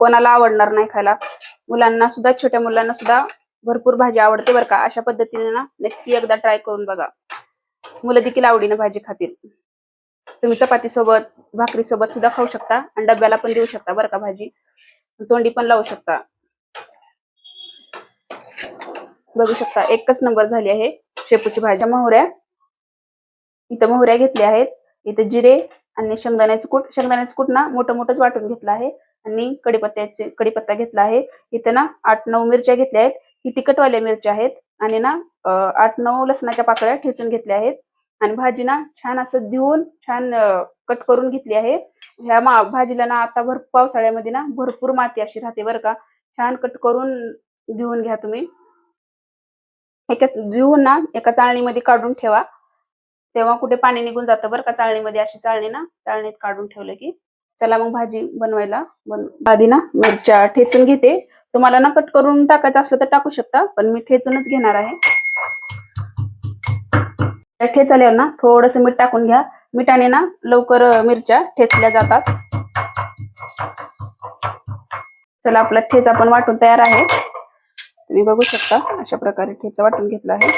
कोणाला आवडणार नाही खायला. मुलांना सुद्धा, छोट्या मुलांना सुद्धा भरपूर भाजी आवडते बरं का. अशा पद्धतीने ना नक्की एकदा ट्राय करून बघा. मुलं देखील आवडीने भाजी खातील. तुम्ही चपाती सोबत, भाकरी सोबत सुद्धा खाऊ शकता आणि डब्याला पण देऊ शकता बरं का भाजी. तोंडी पण लावू शकता. बघू शकता एकच नंबर झाली आहे शेपूची भाजी. मोहऱ्या, इथं मोहऱ्या घेतल्या आहेत. इथे जिरे आणि शेंगदाण्याचं कूट ना मोठं मोठंच वाटून घेतलं आहे. आणि कढीपत्ता घेतला आहे. इथे ना 8-9 मिरच्या घेतल्या आहेत. ही तिखटवाल्या मिरच्या आहेत. आणि ना 8-9 लसणाच्या पाकळ्या ठेचून घेतल्या आहेत. आणि भाजी ना छान असं धुवून छान कट करून घेतली आहे. ह्या भाजीला ना आता पावसाळ्यामध्ये ना भरपूर माती अशी राहते बरं का. छान कट करून धुवून घ्या तुम्ही. धुवून ना एका चाळणीमध्ये काढून ठेवा. तेव्हा कुठे पाणी निघून जातं बरं का चाळणीमध्ये. अशी चाळणीत काढून ठेवलं की. चला मग भाजी बनवायला. आधी ना मिरच्या ठेचून घेते. तुम्हाला ना कट करून टाकायचं असलं तर टाकू शकता, पण मी ठेचूनच घेणार आहे. ठेचल्यावर ना थोडस मीठ टाकून घ्या. मिठाने ना लवकर मिरच्या ठेचल्या जातात. चला आपला ठेचा पण वाटून तयार आहे. तुम्ही बघू शकता अशा प्रकारे ठेचा वाटून घेतला आहे.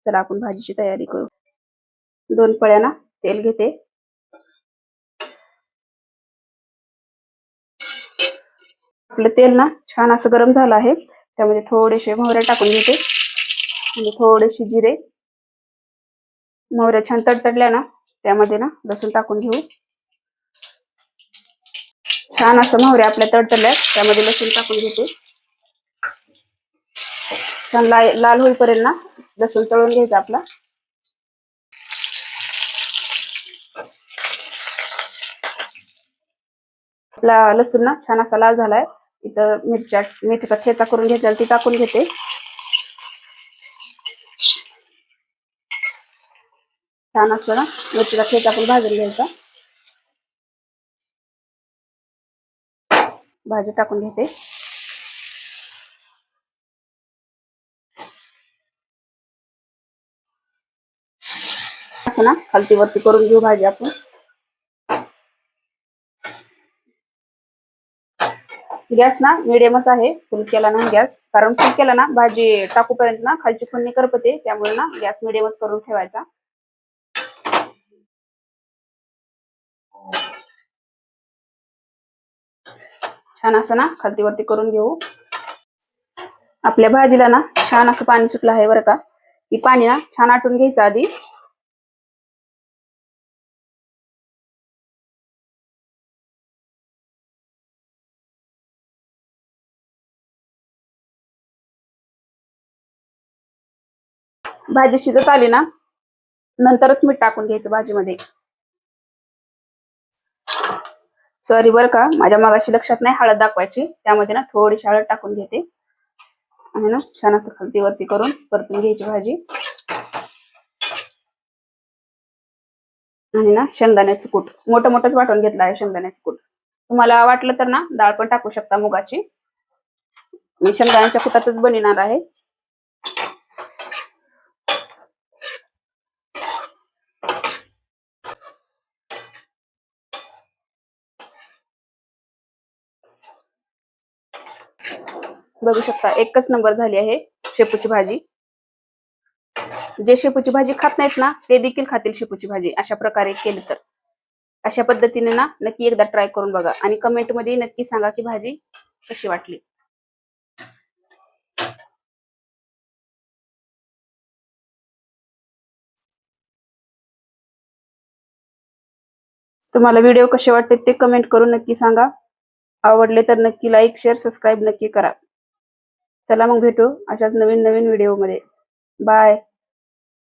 चला आपण भाजीची तयारी करू. 2 पळ्या ना तेल घेते. आपलं तेल ना छान असं गरम झालं आहे. त्यामध्ये थोडेसे मोहऱ्या टाकून घेते आणि थोडेसे जिरे. मोहऱ्या छान तडतडल्या ना त्यामध्ये ना लसूण टाकून घेऊ. छान असं मोहऱ्या आपल्या तडतडल्या त्यामध्ये लसूण टाकून घेते. छान लाल होईपर्यंत ना लसूण तळून घ्यायचा आपला. आपला लसूण ना छान असा लाल झालाय. इथं मिरचीचा ठेचा करून घेतलेला ती टाकून घेते. छान असं ना मिरचीचा ठेचा पण भाजून घ्यायचा. भाजी टाकून घेते. असं ना खालती वरती करून घेऊ भाजी आपण. गॅस ना मिडियमच आहे. फुल केला नाही गॅस, कारण फुल केला ना भाजी टाकूपर्यंत ना खालची फोडणी करपते. त्यामुळे ना गॅस मिडियमच करून ठेवायचा. छान असं ना खालती वरती करून घेऊ. आपल्या भाजीला ना छान असं पाणी सुटलं आहे बरं का. ही पाणी ना छान आटून घ्यायचं आधी. भाजी शिजत आली ना नंतरच मीठ टाकून घ्यायचं भाजीमध्ये. सॉरी बरं का, माझ्या मगाशी लक्षात नाही हळद दाखवायची. त्यामध्ये ना थोडीशी हळद टाकून घेते आणि ना छान असं खालती वरती करून परतून घ्यायची भाजी. आणि ना शेंगदाण्याचं कूट मोठं मोठंच वाटून घेतलं आहे. शेंगदाण्याचं कूट तुम्हाला वाटलं तर ना डाळ पण टाकू शकता मुगाची. मी शेंगदाण्याच्या कुटाचंच बनवणार आहे. बघू शकता एकच नंबर झाली आहे शेपूची भाजी. जे शेपूची भाजी खात नाहीत ना ते देखील खातील शेपूची भाजी अशा प्रकारे केली तर. अशा पद्धतीने ना नक्की एकदा ट्राय करून बघा आणि कमेंट मध्ये नक्की सांगा की भाजी कशी वाटली. तुम्हाला व्हिडिओ कसे वाटते ते कमेंट करून नक्की सांगा. आवडले तर नक्की लाईक, शेअर, सबस्क्राईब नक्की करा. चला मग भेटू अशाच नवीन नवीन व्हिडिओ मध्ये. बाय.